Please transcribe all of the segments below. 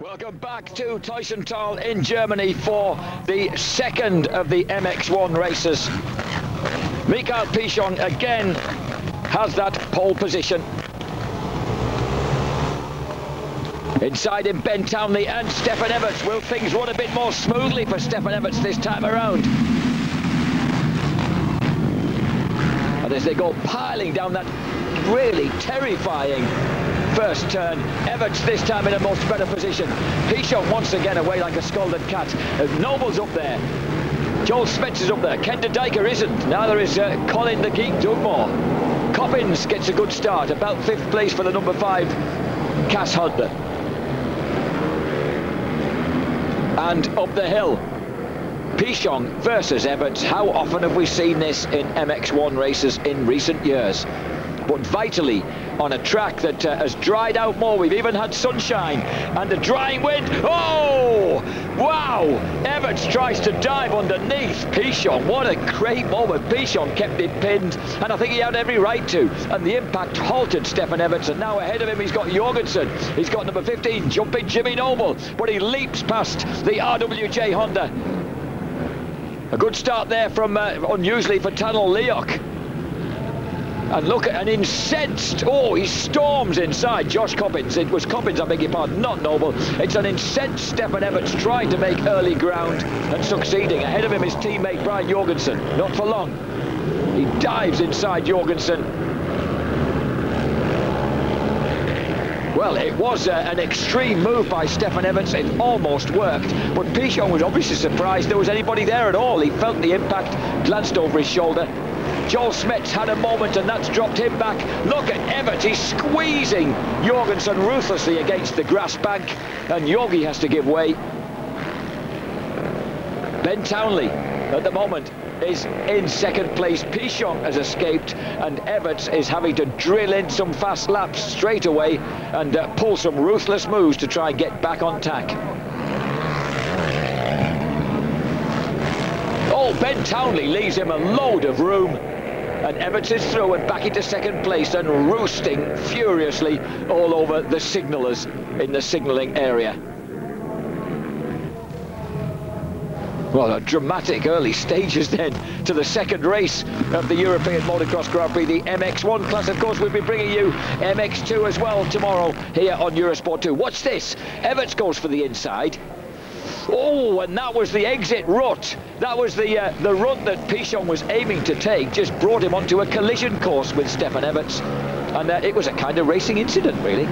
Welcome back to Teutschenthal in Germany for the second of the MX1 races. Michael Pichon again has that pole position. Inside him, Ben Townley and Stefan Everts. Will things run a bit more smoothly for Stefan Everts this time around? And as they go piling down that really terrifying first turn, Everts this time in a much better position. Pichon once again away like a scalded cat. Noble's up there. Joel Smets is up there. Ken de Dijker isn't. Neither is Colin the Geek Dugmore. Coppins gets a good start. About 5th place for the number 5 Cass Hunter. And up the hill, Pichon versus Everts. How often have we seen this in MX1 races in recent years? But vitally on a track that has dried out more. We've even had sunshine and a drying wind. Oh, wow! Everts tries to dive underneath Pichon. What a great moment. Pichon kept it pinned, and I think he had every right to. And the impact halted Stefan Everts, and now ahead of him he's got Jorgensen. He's got number 15, jumping Jimmy Noble, but he leaps past the RWJ Honda. A good start there from, unusually for Tanel Leok. And look at an incensed, oh, he storms inside Josh Coppins. It was Coppins, I beg your pardon, not Noble. It's an incensed Stefan Everts trying to make early ground and succeeding. Ahead of him is teammate Brian Jorgensen. Not for long. He dives inside Jorgensen. Well, it was an extreme move by Stefan Everts. It almost worked, but Pichon was obviously surprised there was anybody there at all. He felt the impact, glanced over his shoulder. Joel Smets had a moment, and that's dropped him back. Look at Everts, he's squeezing Jorgensen ruthlessly against the grass bank, and Yogi has to give way. Ben Townley, at the moment, is in 2nd place. Pichon has escaped, and Everts is having to drill in some fast laps straight away and pull some ruthless moves to try and get back on tack. Oh, Ben Townley leaves him a load of room, and Everts is through and back into 2nd place and roosting furiously all over the signallers in the signalling area. Well, a dramatic early stages then to the 2nd race of the European Motocross Grand Prix, the MX1 class. Of course, we'll be bringing you MX2 as well tomorrow here on Eurosport 2. What's this? Everts goes for the inside. Oh, and that was the exit rut. That was the rut that Pichon was aiming to take, just brought him onto a collision course with Stefan Everts. And it was a kind of racing incident, really.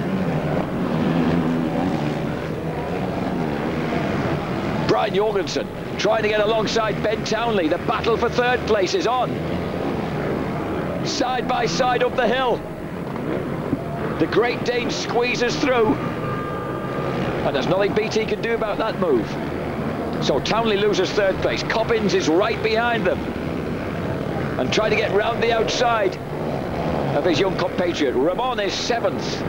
Brian Jorgensen trying to get alongside Ben Townley. The battle for 3rd place is on. Side by side up the hill. The Great Dane squeezes through. And there's nothing BT can do about that move. So Townley loses 3rd place. Coppins is right behind them and trying to get round the outside of his young compatriot. Ramon is 7th.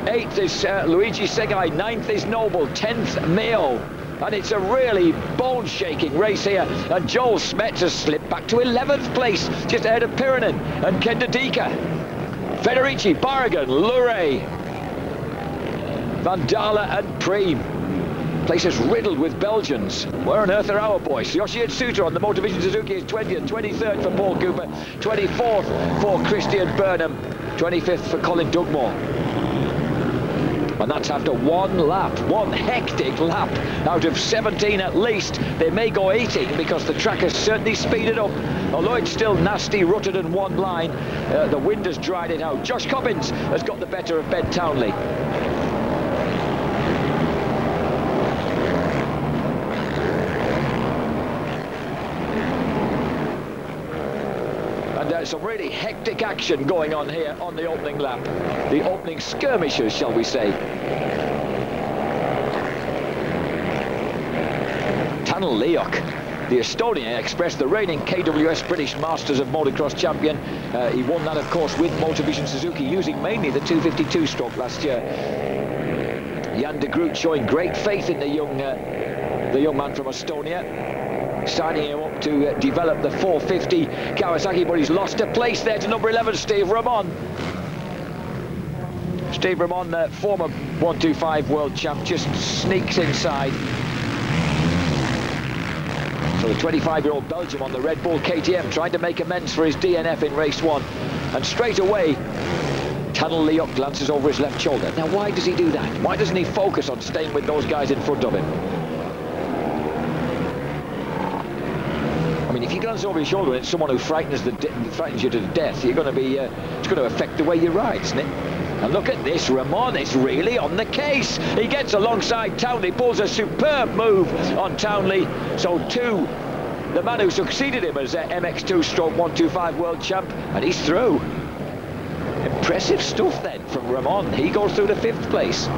8th is Luigi Segai. 9th is Noble. 10th, Mayo. And it's a really bone-shaking race here. And Joel Smets has slipped back to 11th place, just ahead of Pirinen and Ken de Dijker. Federici, Barragan, Luray, Vandala and Preem. Place is riddled with Belgians. Where on earth are our boys? Yoshi Atsuta on the Motorvision Suzuki is 20th, 23rd for Paul Cooper, 24th for Christian Burnham, 25th for Colin Dugmore. And that's after one lap, one hectic lap out of 17 at least. They may go 18 because the track has certainly speeded up. Although it's still nasty, rutted and one line, the wind has dried it out. Josh Coppins has got the better of Ben Townley. Some really hectic action going on here on the opening lap. The opening skirmishes, shall we say. Tanel Leok, the Estonian Express, the reigning KWS British Masters of Motocross champion. He won that, of course, with Motorvision Suzuki, using mainly the 252 stroke last year. Jan de Groot showing great faith in the young man from Estonia, signing him up to develop the 450 Kawasaki, but he's lost a place there to number 11, Steve Ramon. Steve Ramon, former 125 world champ, just sneaks inside. So the 25-year-old Belgium on the Red Bull KTM trying to make amends for his DNF in race 1. And straight away, Tadel Leok glances over his left shoulder. Now, why does he do that? Why doesn't he focus on staying with those guys in front of him? I mean, if you glance over your shoulder and it's someone who frightens you to death, you're going to be, it's going to affect the way you ride, isn't it? And look at this, Ramon is really on the case. He gets alongside Townley, pulls a superb move on Townley. So the man who succeeded him as MX2 stroke 125 world champ, and he's through. Impressive stuff then from Ramon. He goes through to 5th place.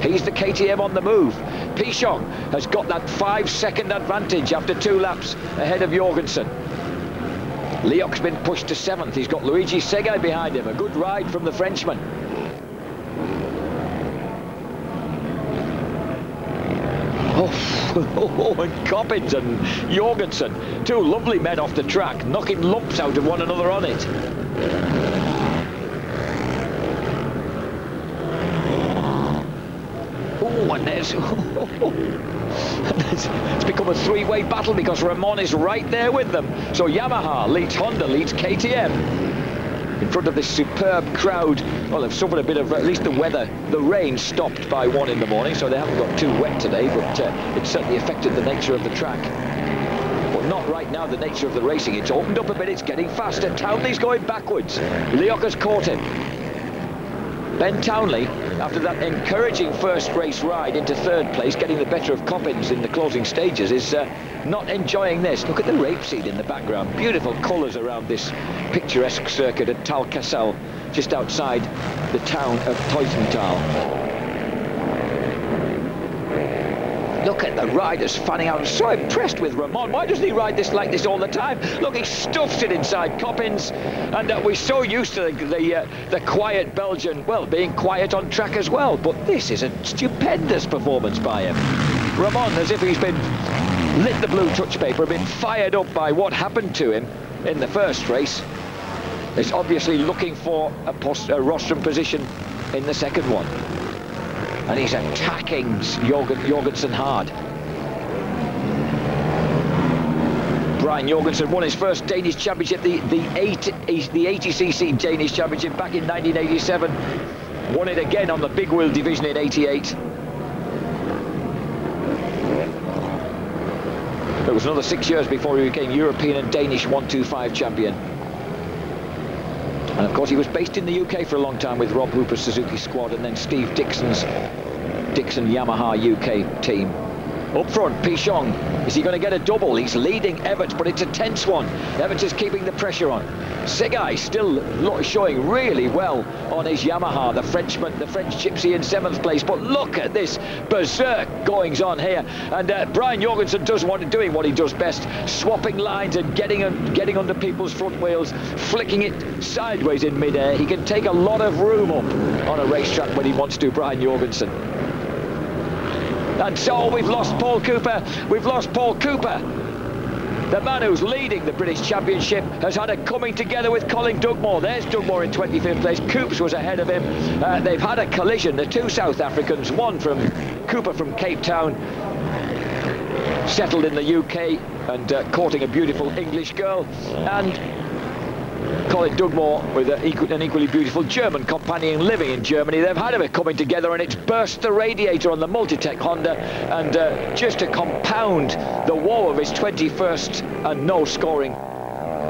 He's the KTM on the move. Pichon has got that 5-second advantage after 2 laps ahead of Jorgensen. Leok's been pushed to 7th. He's got Luigi Segai behind him. A good ride from the Frenchman. Oh, and Coppins and Jorgensen, 2 lovely men off the track, knocking lumps out of one another on it. Oh, and there's... it's become a 3-way battle because Ramon is right there with them. So Yamaha leads Honda, leads KTM. In front of this superb crowd. Well, they've suffered a bit of, at least the weather, the rain stopped by 1 in the morning, so they haven't got too wet today, but it certainly affected the nature of the track. But not right now, the nature of the racing. It's opened up a bit, it's getting faster. Townley's going backwards. Leok has caught him. Ben Townley, after that encouraging first race ride into 3rd place, getting the better of Coppins in the closing stages, is not enjoying this. Look at the rapeseed in the background. Beautiful colours around this picturesque circuit at Talcassel, just outside the town of Teutschenthal. Look at the riders fanning out. I'm so impressed with Ramon. Why doesn't he ride this like this all the time? Look, he stuffs it inside Coppins. And we're so used to the quiet Belgian, well, being quiet on track as well. But this is a stupendous performance by him. Ramon, as if he's been lit the blue touch paper, been fired up by what happened to him in the first race, is obviously looking for a rostrum position in the second one. And he's attacking Jorgensen hard. Brian Jorgensen won his first Danish championship, the 80cc Danish championship back in 1987. Won it again on the big wheel division in 88. It was another 6 years before he became European and Danish 125 champion. And of course he was based in the UK for a long time with Rob Hooper's Suzuki squad and then Steve Dixon's Yamaha UK team. Up front, Pichon, is he going to get a double? He's leading Everts, but it's a tense one. Everts is keeping the pressure on. Segai still showing really well on his Yamaha, the Frenchman, the French gypsy in 7th place. But look at this berserk goings on here. And Brian Jorgensen doing what he does best, swapping lines and getting under people's front wheels, flicking it sideways in midair. He can take a lot of room up on a racetrack when he wants to, Brian Jorgensen. And so we've lost Paul Cooper. We've lost Paul Cooper. The man who's leading the British Championship has had a coming together with Colin Dugmore. There's Dugmore in 25th place. Coops was ahead of him. They've had a collision, the 2 South Africans, one from Cooper from Cape Town, settled in the UK and courting a beautiful English girl, and Colin Dugmore with an equally beautiful German companion living in Germany. They've had a coming together and it's burst the radiator on the Multitech Honda, and just to compound the woe of his 21st and no scoring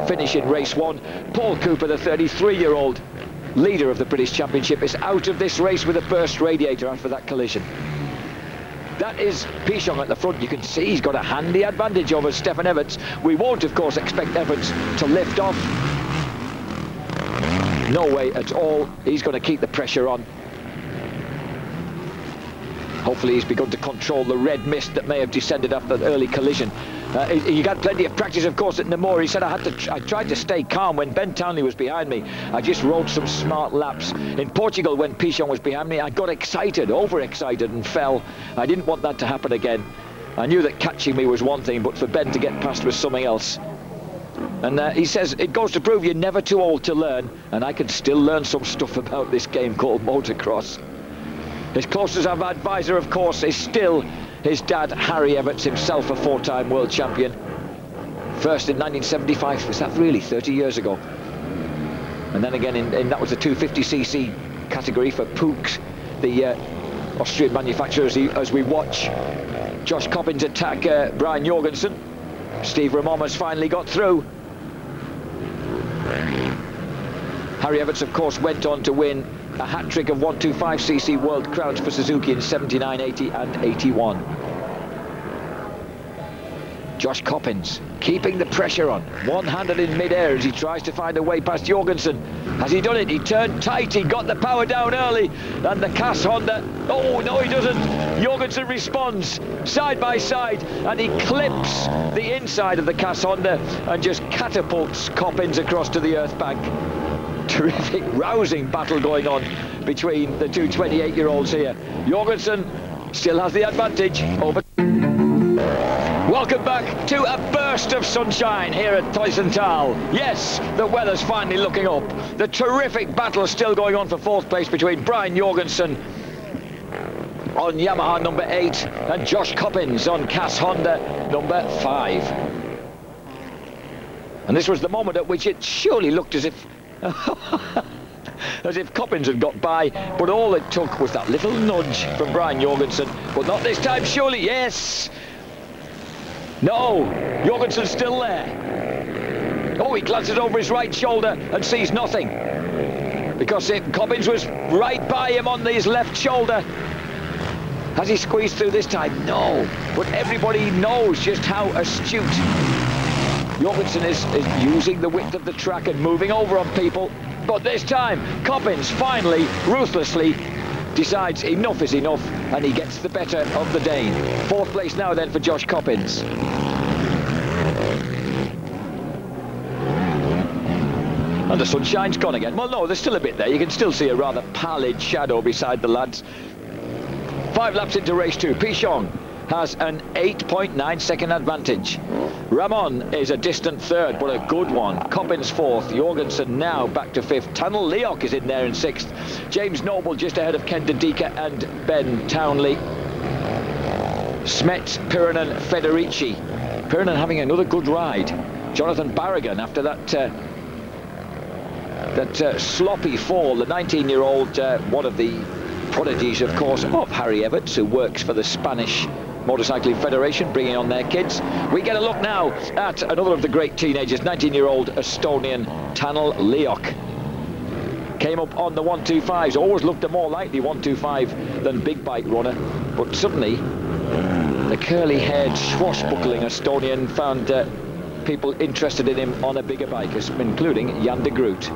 finish in race 1, Paul Cooper, the 33-year-old leader of the British Championship, is out of this race with a burst radiator after that collision. That is Pichon at the front. You can see he's got a handy advantage over Stefan Everts. We won't, of course, expect Everts to lift off. No way at all. He's going to keep the pressure on. Hopefully he's begun to control the red mist that may have descended after the early collision. He got plenty of practice, of course, at Namur. He said, I tried to stay calm when Ben Townley was behind me. I just rode some smart laps. In Portugal, when Pichon was behind me, I got excited, overexcited, and fell. I didn't want that to happen again. I knew that catching me was one thing, but for Ben to get past was something else. And he says, it goes to prove you're never too old to learn, and I can still learn some stuff about this game called motocross. His closest advisor, of course, is still his dad, Harry Everts, himself a 4-time world champion. First in 1975, was that really 30 years ago? And then again, that was the 250cc category for Puch, the Austrian manufacturer, as we watch Josh Coppins attack Brian Jorgensen. Steve Ramon has finally got through. Harry Everts, of course, went on to win a hat-trick of 125cc world crowns for Suzuki in 79, 80 and 81. Josh Coppins keeping the pressure on, one-handed in mid-air as he tries to find a way past Jorgensen. Has he done it? He turned tight, he got the power down early, and the Cass Honda, oh no he doesn't. Jorgensen responds side by side, and he clips the inside of the Cass Honda and just catapults Coppins across to the earth bank. Terrific, rousing battle going on between the two 28-year-olds here. Jorgensen still has the advantage over. Welcome back to a burst of sunshine here at Teutschenthal. Yes, the weather's finally looking up. The terrific battle still going on for 4th place between Brian Jorgensen on Yamaha number 8 and Josh Coppins on Cass Honda number 5. And this was the moment at which it surely looked as if as if Coppins had got by, but all it took was that little nudge from Brian Jorgensen. But not this time, surely. Yes. No, Jorgensen's still there. Oh, he glances over his right shoulder and sees nothing, because Coppins was right by him on his left shoulder. Has he squeezed through this time? No, but everybody knows just how astute Jorgensen is using the width of the track and moving over on people. But this time, Coppins finally, ruthlessly, decides enough is enough, and he gets the better of the Dane. 4th place now then for Josh Coppins. And the sunshine's gone again. Well, no, there's still a bit there. You can still see a rather pallid shadow beside the lads. 5 laps into race 2. Pichon has an 8.9 second advantage. Ramon is a distant 3rd, but a good one. Coppins 4th. Jorgensen now back to 5th. Tanel Leok is in there in 6th. James Noble just ahead of Ken Dedika and Ben Townley. Smets, Pirinen, Federici. Pirinen having another good ride. Jonathan Barragan after that sloppy fall. The 19-year-old, one of the prodigies, of course, of Harry Everts, who works for the Spanish Motorcycling Federation, bringing on their kids. We get a look now at another of the great teenagers, 19-year-old Estonian Tanel Leok. Came up on the 125s, always looked a more likely 125 than big bike runner, but suddenly the curly-haired, swashbuckling Estonian found people interested in him on a bigger bike, including Jan de Groot.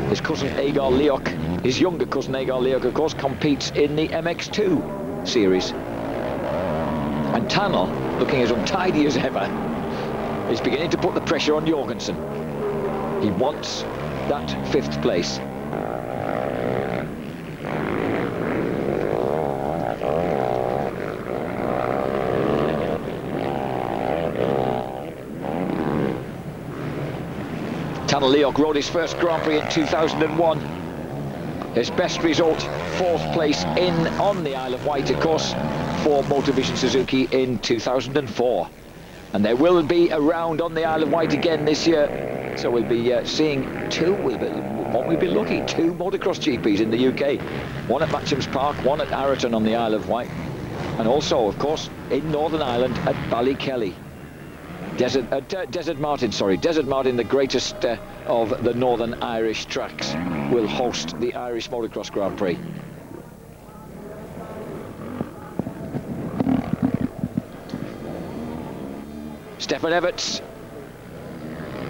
His cousin Egor Leok, his younger cousin Egor Leok, of course, competes in the MX2 series. And Tanel, looking as untidy as ever, is beginning to put the pressure on Jorgensen. He wants that 5th place. Tanel Leok rode his first Grand Prix in 2001. His best result, 4th place on the Isle of Wight, of course, for Motorvision Suzuki in 2004. And there will be a round on the Isle of Wight again this year. So we'll be seeing two motocross GPs in the UK. One at Matcham's Park, one at Arraton on the Isle of Wight. And also, of course, in Northern Ireland at Ballykelly. Desert Martin, the greatest of the Northern Irish tracks, will host the Irish Motocross Grand Prix. Stefan Everts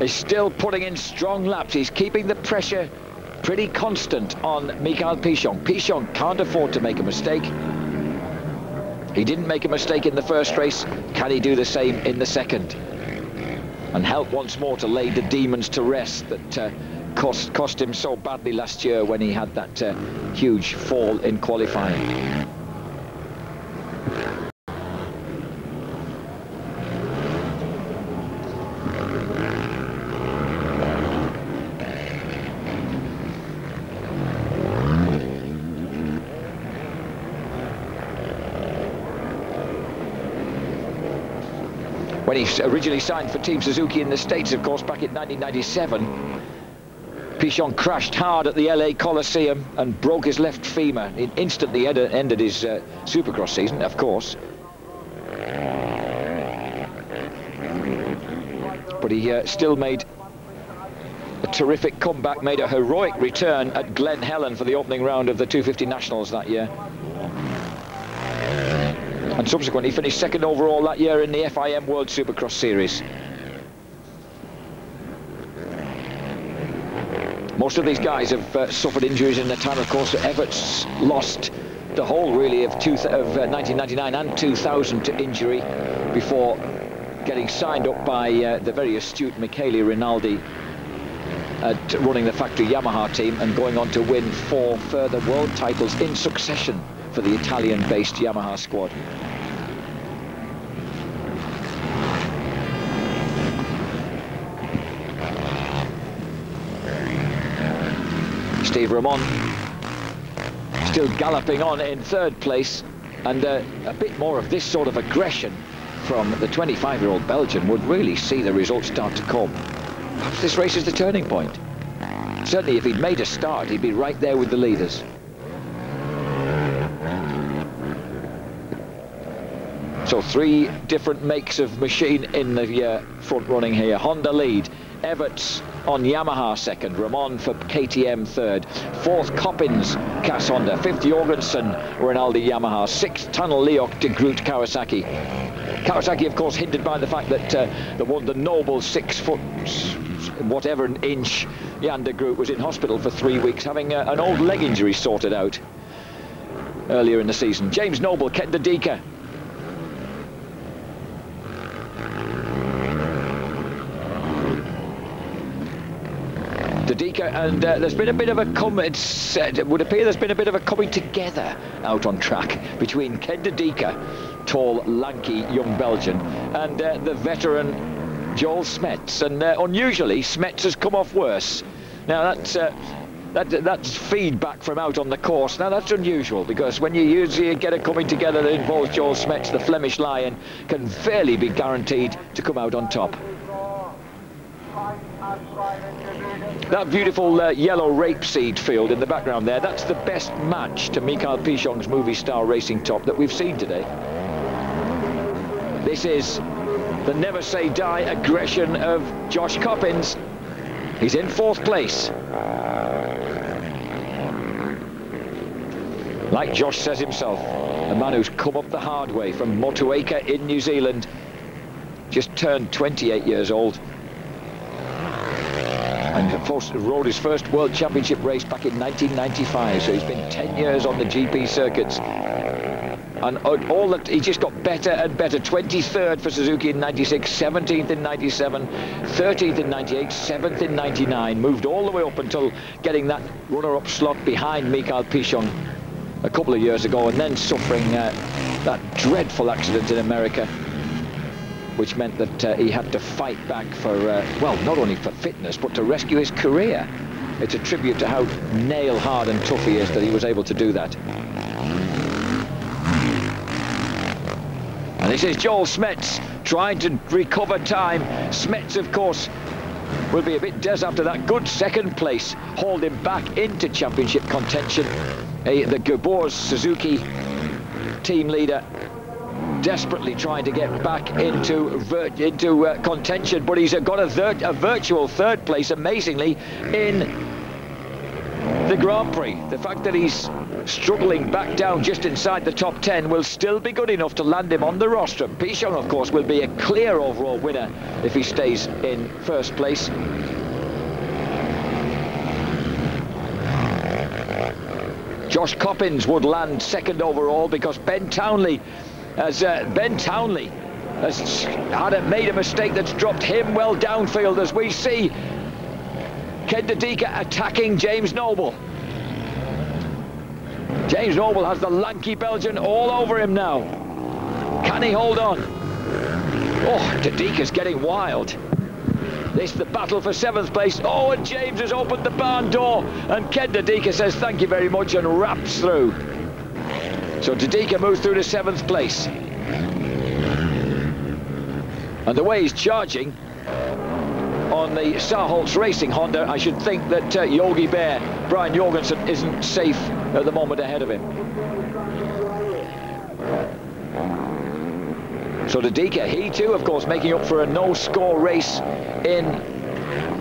is still putting in strong laps. He's keeping the pressure pretty constant on Michael Pichon. Pichon can't afford to make a mistake. He didn't make a mistake in the first race. Can he do the same in the second? And help once more to lay the demons to rest that cost him so badly last year when he had that huge fall in qualifying. when he originally signed for Team Suzuki in the States, of course, back in 1997. Pichon crashed hard at the LA Coliseum and broke his left femur. It instantly ended his Supercross season, of course. But he still made a terrific comeback, made a heroic return at Glen Helen for the opening round of the 250 Nationals that year. And subsequently finished second overall that year in the FIM World Supercross Series. Most of these guys have suffered injuries in their time, of course. Everts lost the whole, really, of 1999 and 2000 to injury before getting signed up by the very astute Michele Rinaldi at running the factory Yamaha team and going on to win 4 further world titles in succession for the Italian-based Yamaha squad. Steve Ramon still galloping on in 3rd place, and a bit more of this sort of aggression from the 25-year-old Belgian would really see the results start to come. Perhaps this race is the turning point. Certainly if he'd made a start, he'd be right there with the leaders. So 3 different makes of machine in the front running here. Honda lead, Everts on Yamaha 2nd, Ramon for KTM 3rd, 4th Coppins, Cass Honda, 5th Jorgensen, Rinaldi Yamaha, 6th Tunnel Leok, De Groot Kawasaki. Kawasaki, of course, hindered by the fact that the noble 6 foot whatever an inch Jan de Groot was in hospital for 3 weeks, having an old leg injury sorted out earlier in the season. James Noble, Ken Dedeka. Dedeka, and there's been a bit of a it would appear there's been a bit of a coming together out on track between Ken Dedeka, tall, lanky young Belgian, and the veteran Joel Smets. And unusually, Smets has come off worse. Now that's feedback from out on the course. Now that's unusual, because when you usually get a coming together that involves Joel Smets, the Flemish Lion can fairly be guaranteed to come out on top. That beautiful yellow rapeseed field in the background there, that's the best match to Mikael Pichon's movie star racing top that we've seen today. This is the never say die aggression of Josh Coppins. He's in 4th place. Like Josh says himself, a man who's come up the hard way from Motueka in New Zealand, just turned 28 years old. And of course rode his first World Championship race back in 1995, so he's been 10 years on the GP circuits. And all that, he just got better and better. 23rd for Suzuki in 96, 17th in 97, 13th in 98, 7th in 99. Moved all the way up until getting that runner-up slot behind Mikael Pichon a couple of years ago, and then suffering that dreadful accident in America, which meant that he had to fight back for, well, not only for fitness, but to rescue his career. It's a tribute to how nail-hard and tough he is that he was able to do that. And this is Joel Smets trying to recover time. Smets, of course, will be a bit des after that good 2nd place, hauled him back into championship contention. The Gabor Suzuki team leader desperately trying to get back into contention, but he's got a virtual 3rd place, amazingly, in the Grand Prix. The fact that he's struggling back down just inside the top 10 will still be good enough to land him on the rostrum. Pichon, of course, will be a clear overall winner if he stays in 1st place. Josh Coppins would land 2nd overall, because Ben Townley has made a mistake that's dropped him well downfield, as we see Ken Dedeka attacking James Noble. James Noble has the lanky Belgian all over him now. Can he hold on? Oh, Dedeka's getting wild. This is the battle for 7th place. Oh, and James has opened the barn door, and Ken Dedeka says thank you very much and raps through. So Dedeka moves through to 7th place. And the way he's charging on the Saarholz Racing Honda, I should think that Yogi Bear, Brian Jorgensen, isn't safe at the moment ahead of him. So De Deeker, he too, of course, making up for a no-score race in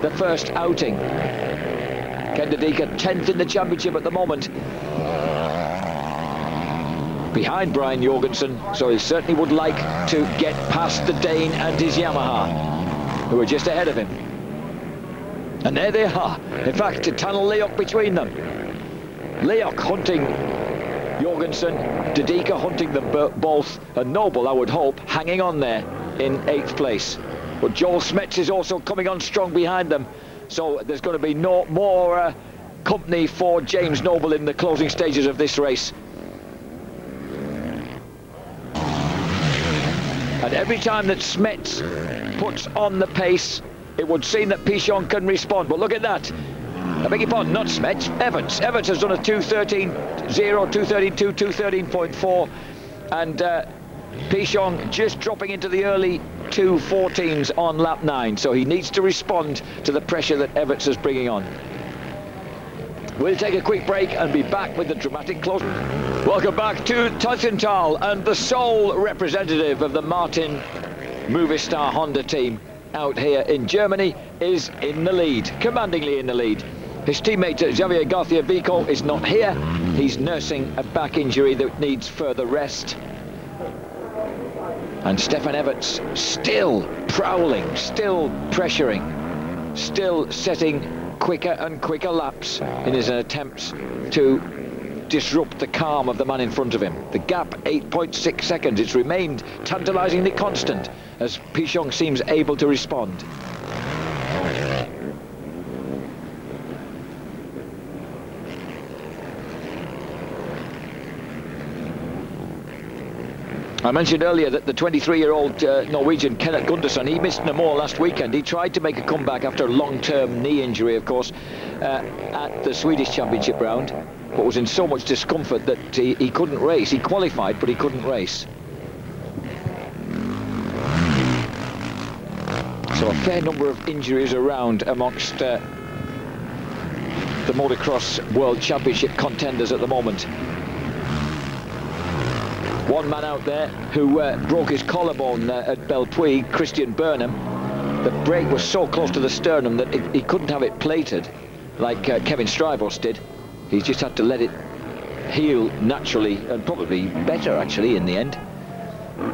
the first outing. Ken De Deeker, 10th in the championship at the moment, behind Brian Jorgensen, so he certainly would like to get past the Dane and his Yamaha, who are just ahead of him. And there they are. In fact, Tunnel Leok between them. Leok hunting Jorgensen, De Deeker hunting them both, and Noble, I would hope, hanging on there in 8th place. But Joel Smets is also coming on strong behind them, so there's going to be no more company for James Noble in the closing stages of this race. And every time that Smets puts on the pace, it would seem that Pichon can respond. But look at that. I beg your pardon, not Smets, Evans. Evans has done a 2:13.0, 2:13.2, 2:13.4. And Pichon just dropping into the early 2:14s on lap 9. So he needs to respond to the pressure that Evans is bringing on. We'll take a quick break and be back with the dramatic close. Welcome back to Teutschenthal, and the sole representative of the Martin Movistar Honda team out here in Germany is in the lead, commandingly in the lead. His teammate Xavier García Vico is not here. He's nursing a back injury that needs further rest. And Stefan Everts still prowling, still pressuring, still setting quicker and quicker laps in his attempts to disrupt the calm of the man in front of him. The gap, 8.6 seconds. It's remained tantalizingly constant as Pichon seems able to respond. I mentioned earlier that the 23-year-old Norwegian Kenneth Gunderson, he missed Namur last weekend. He tried to make a comeback after a long-term knee injury, of course, at the Swedish Championship round, but was in so much discomfort that he couldn't race. He qualified, but he couldn't race. So a fair number of injuries around amongst the motocross World Championship contenders at the moment. One man out there who broke his collarbone at Belpuy, Christian Burnham. The break was so close to the sternum that he couldn't have it plated like Kevin Strivos did. He just had to let it heal naturally, and probably better actually in the end.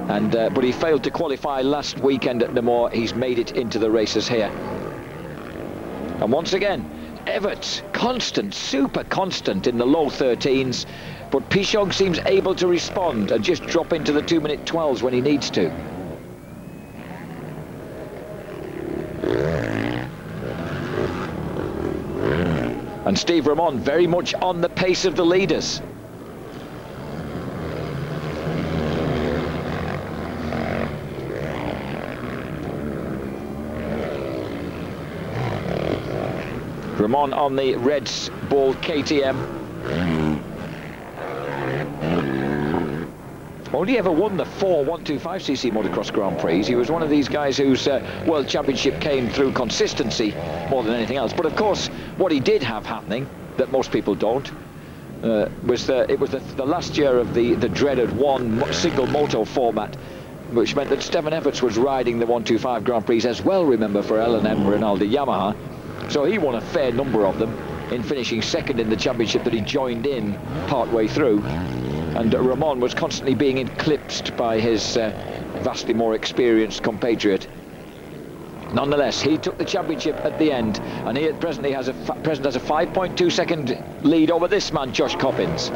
And but he failed to qualify last weekend at Namur. He's made it into the races here. And once again, Everts, constant, super constant in the low 13s. But Pichon seems able to respond and just drop into the 2-minute 12s when he needs to. And Steve Ramon very much on the pace of the leaders. Ramon on the Red Bull KTM. Only ever won the 4 125cc motocross Grand Prix. He was one of these guys whose World Championship came through consistency more than anything else. But of course, what he did have happening, that most people don't, was the last year of the dreaded one single moto format, which meant that Stefan Everts was riding the 125 Grand Prix as well, remember, for L&M Rinaldi Yamaha. So he won a fair number of them in finishing second in the championship that he joined in part-way through. And Ramon was constantly being eclipsed by his vastly more experienced compatriot. Nonetheless, he took the championship at the end, and he at presently has a 5.2 second lead over this man, Josh Coppins.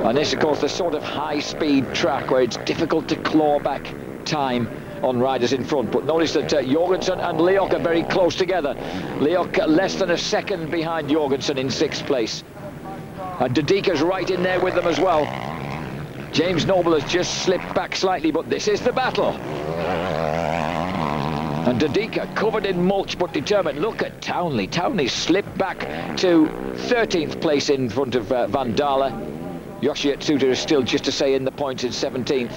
And this, of course, the sort of high-speed track where it's difficult to claw back time on riders in front. But notice that Jorgensen and Leok are very close together. Leok less than a second behind Jorgensen in 6th place. And De Deeker's right in there with them as well. James Noble has just slipped back slightly, but this is the battle. And De Deeker covered in mulch but determined. Look at Townley. Townley slipped back to 13th place in front of Van Dalen. Yoshi Atsuta is still just to say in the points in 17th.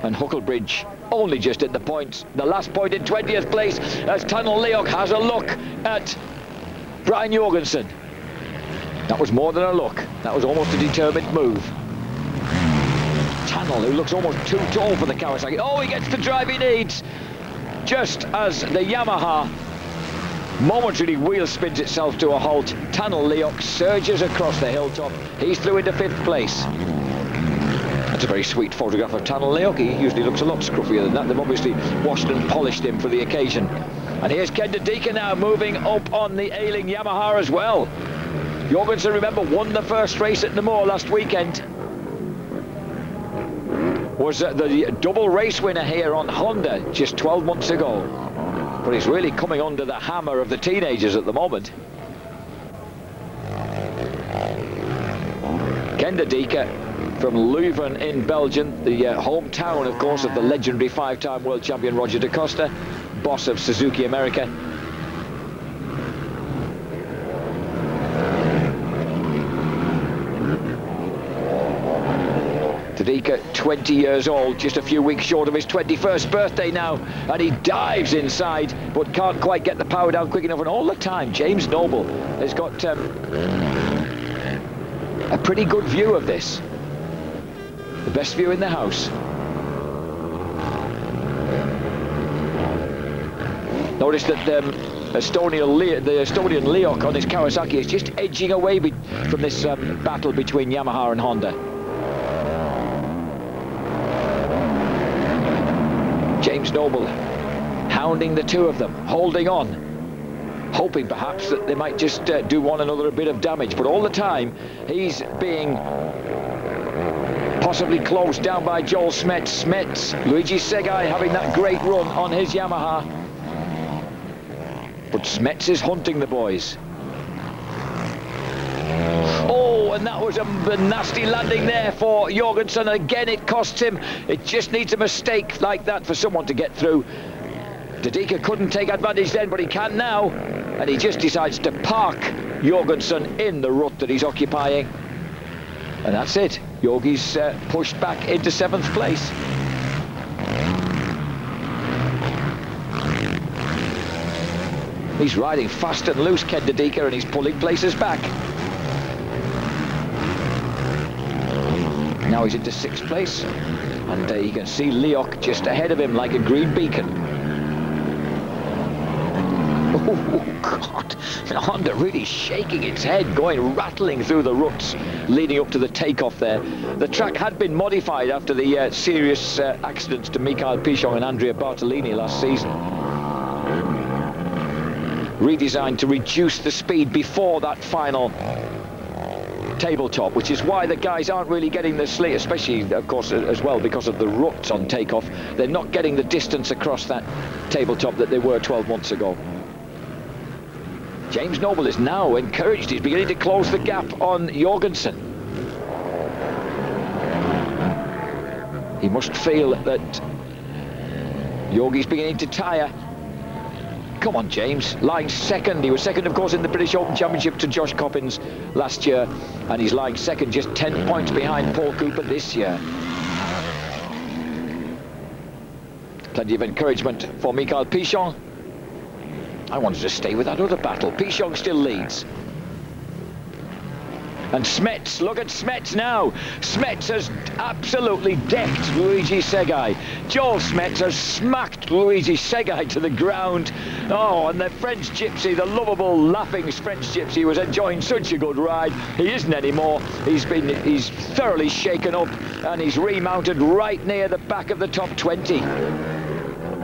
And Huckelbridge only just at the points. The last point in 20th place as Tunnel Leok has a look at Brian Jorgensen. That was more than a look. That was almost a determined move. Tunnel, who looks almost too tall for the Kawasaki. Oh, he gets the drive he needs. Just as the Yamaha momentarily wheel spins itself to a halt, Tunnel Leok surges across the hilltop. He's through into 5th place. That's a very sweet photograph of Tunnel Leok. He usually looks a lot scruffier than that. They've obviously washed and polished him for the occasion. And here's Ken de Deeker now moving up on the ailing Yamaha as well. Jorgensen, remember, won the first race at Namur last weekend. Was the double race winner here on Honda just 12 months ago. But he's really coming under the hammer of the teenagers at the moment. Ken de Deeker from Leuven in Belgium, the hometown, of course, of the legendary 5-time world champion Roger da Costa, boss of Suzuki America. de Deeker, 20 years old, just a few weeks short of his 21st birthday now, and he dives inside but can't quite get the power down quick enough. And all the time James Noble has got a pretty good view of this, the best view in the house. Notice that the Estonian Leok on his Kawasaki is just edging away from this battle between Yamaha and Honda. James Noble hounding the two of them, holding on, hoping perhaps that they might just do one another a bit of damage. But all the time he's being possibly closed down by Joel Smets. Luigi Segai having that great run on his Yamaha. But Smets is hunting the boys. Oh, and that was a nasty landing there for Jorgensen. Again, it costs him. It just needs a mistake like that for someone to get through. De Deeker couldn't take advantage then, but he can now. And he just decides to park Jorgensen in the rut that he's occupying. And that's it. Jorgi's pushed back into 7th place. He's riding fast and loose, Ken de Deeker, and he's pulling places back. Now he's into 6th place, and you can see Leok just ahead of him like a green beacon. Oh, God. Honda really shaking its head, rattling through the ruts leading up to the takeoff there. The track had been modified after the serious accidents to Mikael Pichon and Andrea Bartolini last season. Redesigned to reduce the speed before that final tabletop, which is why the guys aren't really getting the slate, especially, of course, as well because of the ruts on takeoff. They're not getting the distance across that tabletop that they were 12 months ago. James Noble is now encouraged. He's beginning to close the gap on Jorgensen. He must feel that Jorgi's beginning to tire. Come on, James, lying second. He was second, of course, in the British Open Championship to Josh Coppins last year, and he's lying second, just 10 points behind Paul Cooper this year. Plenty of encouragement for Mikael Pichon. I wanted to stay with that other battle. Pichon still leads. And Smets, look at Smets now. Smets has absolutely decked Luigi Segai. Joel Smets has smacked Luigi Segai to the ground. Oh, and the French gypsy, the lovable, laughing French gypsy, was enjoying such a good ride. He isn't anymore. He's thoroughly shaken up, and he's remounted right near the back of the top 20.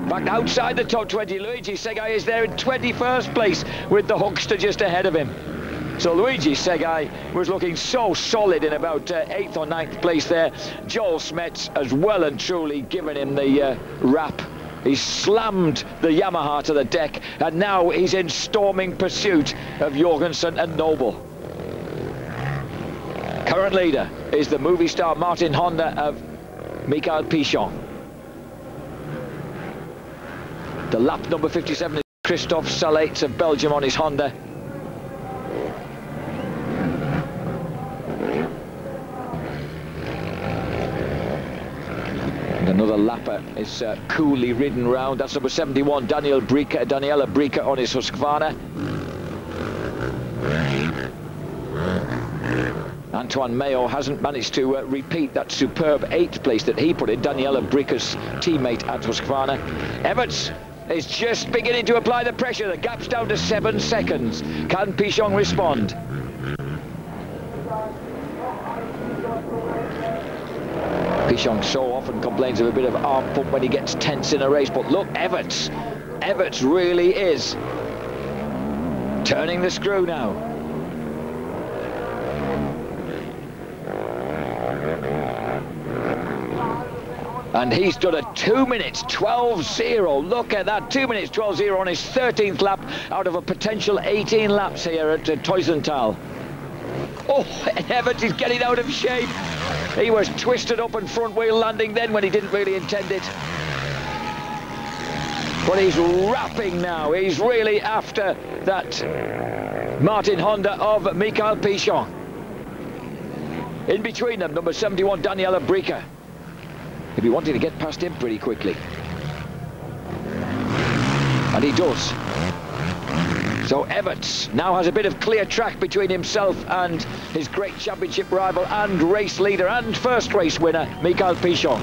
Back outside the top 20, Luigi Segai is there in 21st place with the Huckster just ahead of him. So Luigi Segai was looking so solid in about 8th or 9th place there. Joel Smets has well and truly given him the rap. He's slammed the Yamaha to the deck, and now he's in storming pursuit of Jorgensen and Noble. Current leader is the movie star Martin Honda of Mikael Pichon. The lap number 57 is Christophe Salates of Belgium on his Honda. Another lapper is coolly ridden round. That's number 71, Daniela Brika on his Husqvarna. Antoine Mayo hasn't managed to repeat that superb 8th place that he put in. Daniela Brika's teammate at Husqvarna. Everts is just beginning to apply the pressure. The gap's down to 7 seconds. Can Pichon respond? Pichon so often complains of a bit of arm pump when he gets tense in a race, but look, Everts really is turning the screw now. And he's done a 2 minutes 12.0. Look at that, 2 minutes 12.0 on his 13th lap out of a potential 18 laps here at Teutschenthal. Oh, and Everts is getting out of shape. He was twisted up and front wheel landing then when he didn't really intend it. But he's rapping now. He's really after that Martin Honda of Michael Pichon. In between them, number 71, Daniela Brika. He'll be wanting to get past him pretty quickly. And he does. So Everts now has a bit of clear track between himself and his great championship rival and race leader and first race winner, Michael Pichon.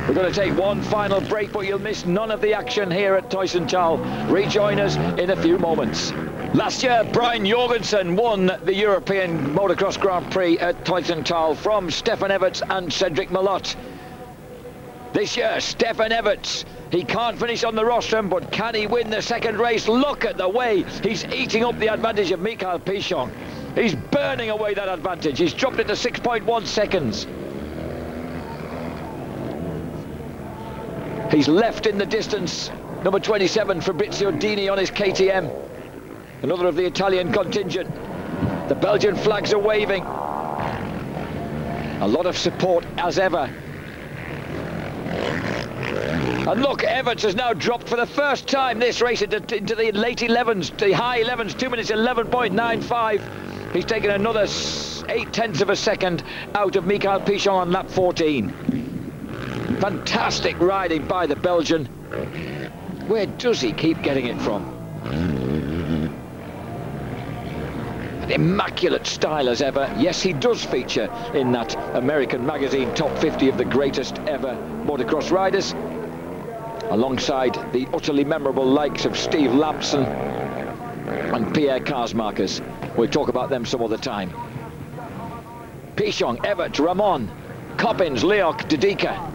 We're going to take one final break, but you'll miss none of the action here at Teutschenthal. Rejoin us in a few moments. Last year, Brian Jorgensen won the European Motocross Grand Prix at Teutschenthal from Stefan Everts and Cedric Malot. This year, Stefan Everts, he can't finish on the rostrum, but can he win the second race? Look at the way he's eating up the advantage of Michael Pichon. He's burning away that advantage. He's dropped it to 6.1 seconds. He's left in the distance number 27, Fabrizio Dini on his KTM. Another of the Italian contingent. The Belgian flags are waving. A lot of support as ever. And look, Everts has now dropped for the first time this race into the late 11s, the high 11s, 2 minutes 11.95. He's taken another 0.8 of a second out of Michael Pichon on lap 14. Fantastic riding by the Belgian. Where does he keep getting it from? An immaculate style as ever. Yes, he does feature in that American magazine top 50 of the greatest ever motocross riders, alongside the utterly memorable likes of Steve Lampson and Pierre Karsmarkers. We'll talk about them some other time. Pichon, Everts, Ramon, Coppins, Leok, Dedeka,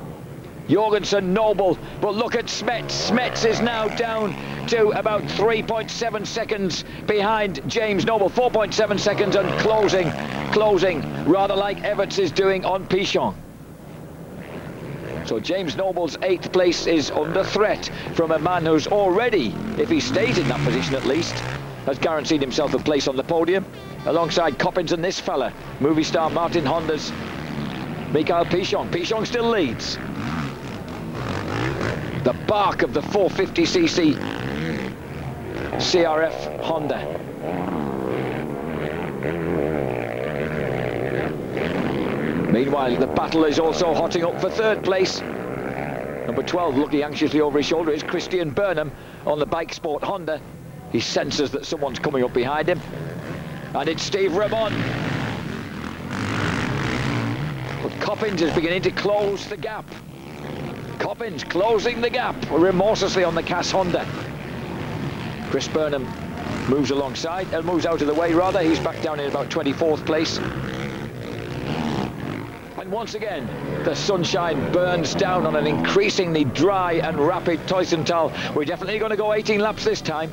Jorgensen, Noble, but look at Smets. Smets is now down to about 3.7 seconds behind James Noble, 4.7 seconds, and closing rather like Everts is doing on Pichon. So James Noble's 8th place is under threat from a man who's already, if he stays in that position at least, has guaranteed himself a place on the podium, alongside Coppins and this fella, movie star Martin Honda's Michael Pichon. Pichon still leads. The bark of the 450cc CRF Honda. Meanwhile, the battle is also hotting up for 3rd place. Number 12, looking anxiously over his shoulder, is Christian Burnham on the Bike Sport Honda. He senses that someone's coming up behind him. And it's Steve Ramon. But Coppins is beginning to close the gap. Coppins closing the gap remorselessly on the Cass Honda. Chris Burnham moves alongside, moves out of the way rather. He's back down in about 24th place. And once again, the sunshine burns down on an increasingly dry and rapid Teutschenthal. We're definitely going to go 18 laps this time.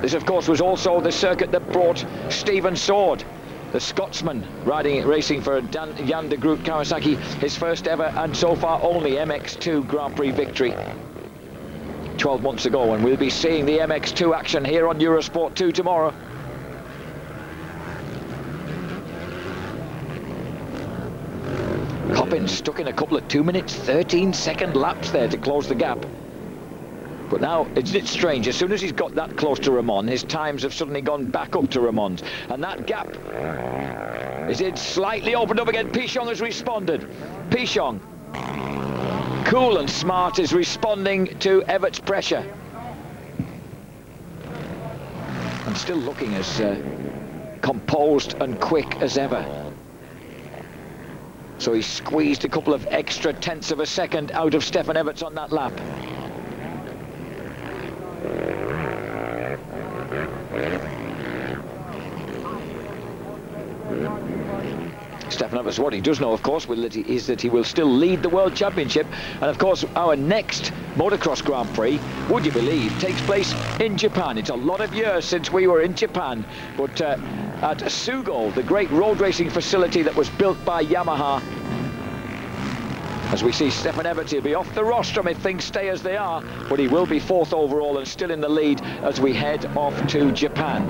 This, of course, was also the circuit that brought Stephen Sword, the Scotsman, racing for Jan de Groot Kawasaki, his first ever and so far only MX2 Grand Prix victory 12 months ago. And we'll be seeing the MX2 action here on Eurosport 2 tomorrow. Coppins stuck in a couple of 2 minutes 13 second laps there to close the gap. But now, isn't it strange, as soon as he's got that close to Ramon, his times have suddenly gone back up to Ramon's. And that gap is it slightly opened up again. Pichon has responded. Pichon, cool and smart, is responding to Evert's pressure. And still looking as composed and quick as ever. So he squeezed a couple of extra tenths of a second out of Stefan Everts on that lap. Stefan Everts, what he does know, of course, is that he will still lead the World Championship. And, of course, our next motocross Grand Prix, would you believe, takes place in Japan. It's a lot of years since we were in Japan. But at Sugo, the great road racing facility that was built by Yamaha, as we see Stefan Everts, he'll be off the rostrum if things stay as they are, but he will be 4th overall and still in the lead as we head off to Japan.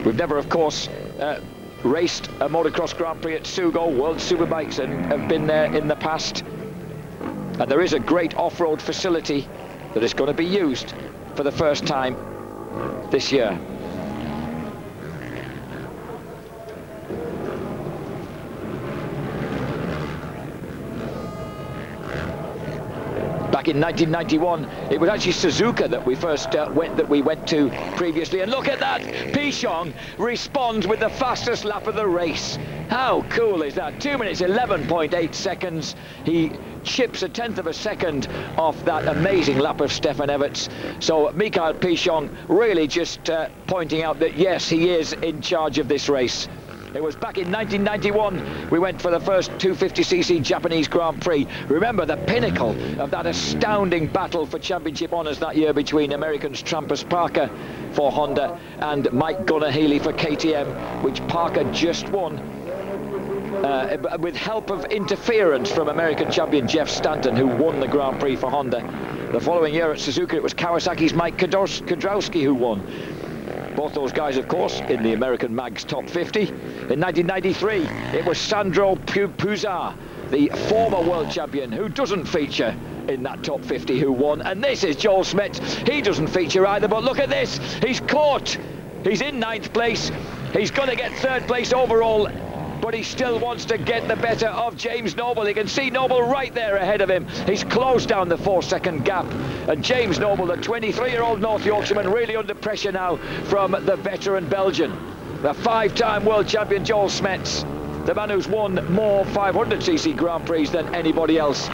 We've never, of course, raced a motocross Grand Prix at Sugo. World Superbikes and have been there in the past. And there is a great off-road facility that is going to be used for the first time this year. Back in 1991, it was actually Suzuka that we first went to previously. And look at that! Pichon responds with the fastest lap of the race. How cool is that? 2 minutes, 11.8 seconds. He chips a tenth of a second off that amazing lap of Stefan Everts. So Mikael Pichon really just pointing out that, yes, he is in charge of this race. It was back in 1991 we went for the first 250cc Japanese Grand Prix. Remember the pinnacle of that astounding battle for championship honours that year between Americans Trampas Parker for Honda and Mike Gunnar-Healy for KTM, which Parker just won with help of interference from American champion Jeff Stanton, who won the Grand Prix for Honda. The following year at Suzuka it was Kawasaki's Mike Kudrowski who won. Both those guys, of course, in the American Mag's top 50. In 1993, it was Sandro Puzar, the former world champion, who doesn't feature in that top 50, who won. And this is Joel Smets. He doesn't feature either, but look at this. He's caught. He's in 9th place. He's going to get 3rd place overall, but he still wants to get the better of James Noble. You can see Noble right there ahead of him. He's closed down the 4-second gap. And James Noble, the 23-year-ood North Yorkshireman, really under pressure now from the veteran Belgian. The 5-time world champion Joel Smets, the man who's won more 500cc Grand Prix than anybody else.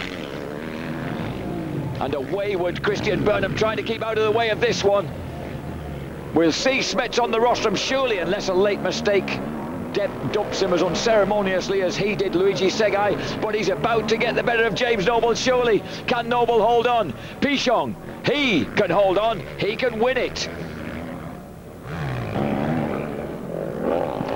And a wayward Christian Burnham trying to keep out of the way of this one. We'll see Smets on the rostrum, surely, unless a late mistake dumps him as unceremoniously as he did Luigi Segai, but he's about to get the better of James Noble, surely. Can Noble hold on? Pichon, he can hold on, he can win it.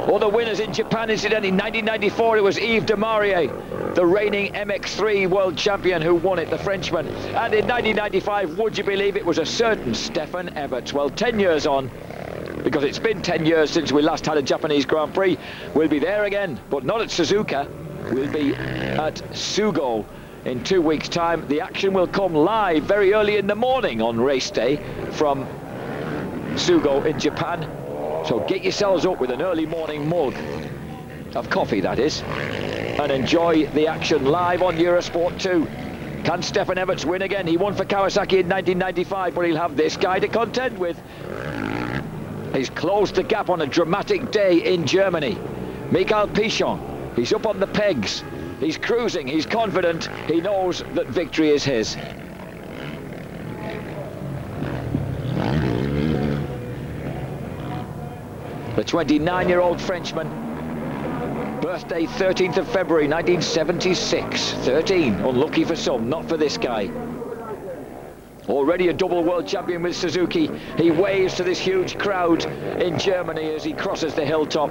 Other winners in Japan, incidentally, 1994 it was Yves de Maurier, the reigning MX3 world champion, who won it, the Frenchman. And in 1995, would you believe it was a certain Stefan Everts. Well, 10 years on, because it's been 10 years since we last had a Japanese Grand Prix. We'll be there again, but not at Suzuka. We'll be at Sugo in 2 weeks' time. The action will come live very early in the morning on race day from Sugo in Japan. So get yourselves up with an early morning mug of coffee, that is, and enjoy the action live on Eurosport 2. Can Stefan Everts win again? He won for Kawasaki in 1995, but he'll have this guy to contend with. He's closed the gap on a dramatic day in Germany. Mikael Pichon, he's up on the pegs. He's cruising, he's confident. He knows that victory is his. The 29-year-old Frenchman, birthday 13th of February 1976. 13, unlucky for some, not for this guy. Already a double world champion with Suzuki. He waves to this huge crowd in Germany as he crosses the hilltop.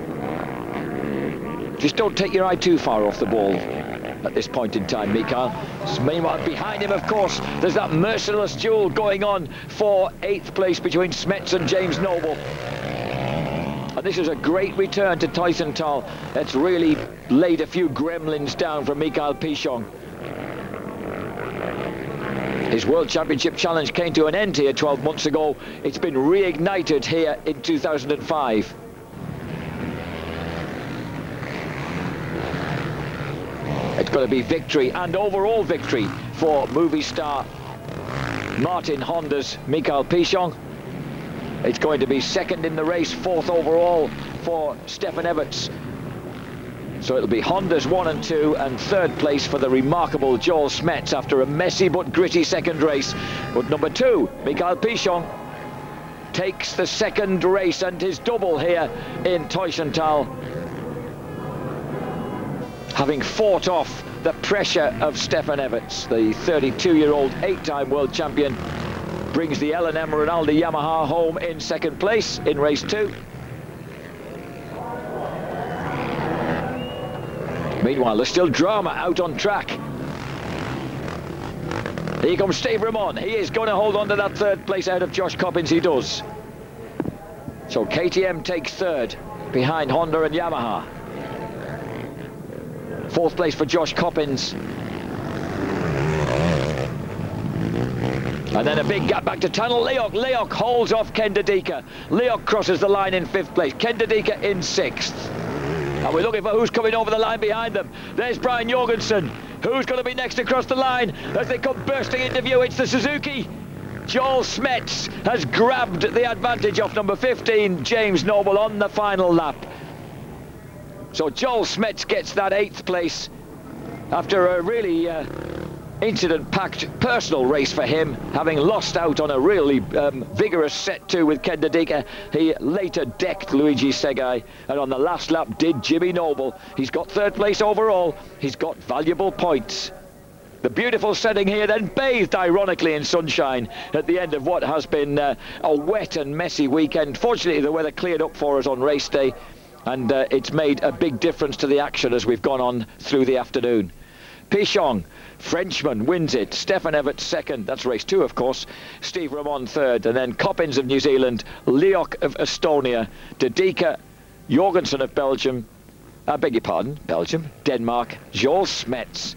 Just don't take your eye too far off the ball at this point in time, Mikael. Meanwhile, behind him, of course, there's that merciless duel going on for 8th place between Smets and James Noble. And this is a great return to Teutschenthal. That's really laid a few gremlins down from Mikael Pichon. His World Championship challenge came to an end here 12 months ago. It's been reignited here in 2005. It's got to be victory, and overall victory, for movie star Martin Honda's Michael Pichon. It's going to be second in the race, fourth overall for Stefan Everts. So it'll be Honda's 1 and 2, and third place for the remarkable Joel Smets after a messy but gritty second race. But number 2, Michael Pichon, takes the second race and his double here in Teutschenthal, having fought off the pressure of Stefan Everts. The 32-year-old 8-time world champion brings the L&M Ronaldo Yamaha home in second place in race 2. Meanwhile, there's still drama out on track. Here comes Steve Ramon. He is going to hold on to that third place ahead of Josh Coppins. He does. So KTM takes third behind Honda and Yamaha. Fourth place for Josh Coppins. And then a big gap back to Tunnel. Leok holds off Ken Dedeka. Leok crosses the line in fifth place. Ken Dedeka in sixth. And we're looking for who's coming over the line behind them. There's Brian Jorgensen. Who's going to be next across the line as they come bursting into view? It's the Suzuki. Joel Smets has grabbed the advantage off number 15, James Noble, on the final lap. So Joel Smets gets that 8th place after a really incident-packed personal race for him, having lost out on a really vigorous set 2 with Ken Dedeka. He later decked Luigi Segai, and on the last lap did Jimmy Noble. He's got third place overall. He's got valuable points. The beautiful setting here then bathed ironically in sunshine at the end of what has been a wet and messy weekend. Fortunately, the weather cleared up for us on race day, and it's made a big difference to the action as we've gone on through the afternoon. Pichon, Frenchman, wins it. Stefan Everts second. That's race 2, of course. Steve Ramon third. And then Coppins of New Zealand, Leok of Estonia, Dedeka, Jorgensen of Belgium, I beg your pardon, Belgium, Denmark, Joel Smets.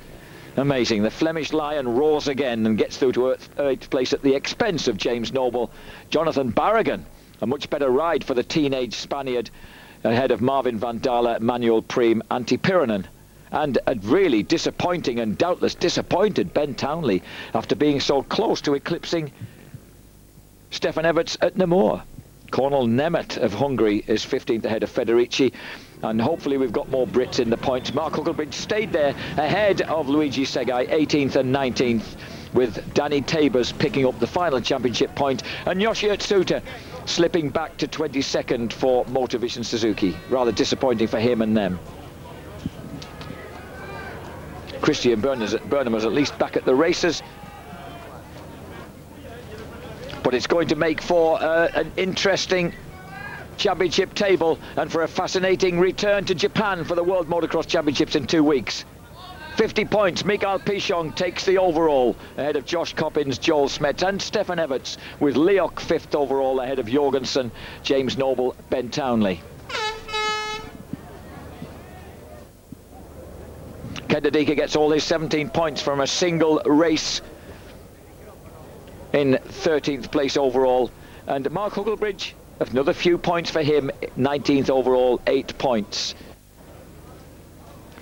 Amazing. The Flemish Lion roars again and gets through to 8th place at the expense of James Noble. Jonathan Barragan, a much better ride for the teenage Spaniard, ahead of Marvin van Dalen, Manuel Priem, Antti Pyränen. And a really disappointing and doubtless disappointed Ben Townley after being so close to eclipsing Stefan Everts at Namur. Cornel Nemeth of Hungary is 15th ahead of Federici, and hopefully we've got more Brits in the points. Mark Huckelbridge stayed there ahead of Luigi Segai, 18th and 19th, with Danny Tabers picking up the final championship point, and Yoshi Tsuta slipping back to 22nd for Motorvision Suzuki. Rather disappointing for him and them. Christian Burnham was at least back at the races, but it's going to make for an interesting championship table and for a fascinating return to Japan for the World Motocross Championships in 2 weeks. 50 points, Michael Pichon takes the overall ahead of Josh Coppins, Joel Smets and Stefan Everts, with Leok 5th overall ahead of Jorgensen, James Noble, Ben Townley. Ken Dedeka gets all his 17 points from a single race in 13th place overall, and Mark Huckelbridge, another few points for him, 19th overall, 8 points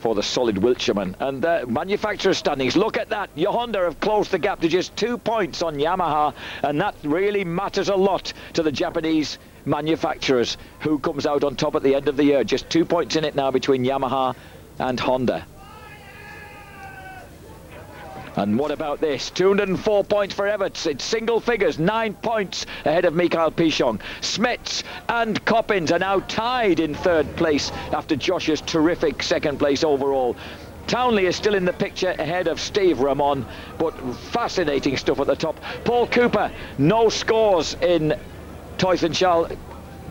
for the solid Wiltshireman. And manufacturer standings, look at that. Honda have closed the gap to just 2 points on Yamaha, and that really matters a lot to the Japanese manufacturers. Who comes out on top at the end of the year? Just 2 points in it now between Yamaha and Honda. And what about this? 204 points for Everts. It's single figures, 9 points ahead of Michael Pichon. Smets and Coppins are now tied in 3rd place after Josh's terrific 2nd place overall. Townley is still in the picture ahead of Steve Ramon, but fascinating stuff at the top. Paul Cooper, no scores in Teutschenthal,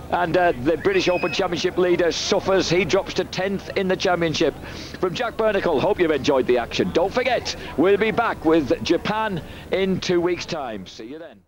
and the British Open Championship leader suffers. He drops to 10th in the championship. From Jack Bernicle, hope you've enjoyed the action. Don't forget, we'll be back with Japan in 2 weeks' time. See you then.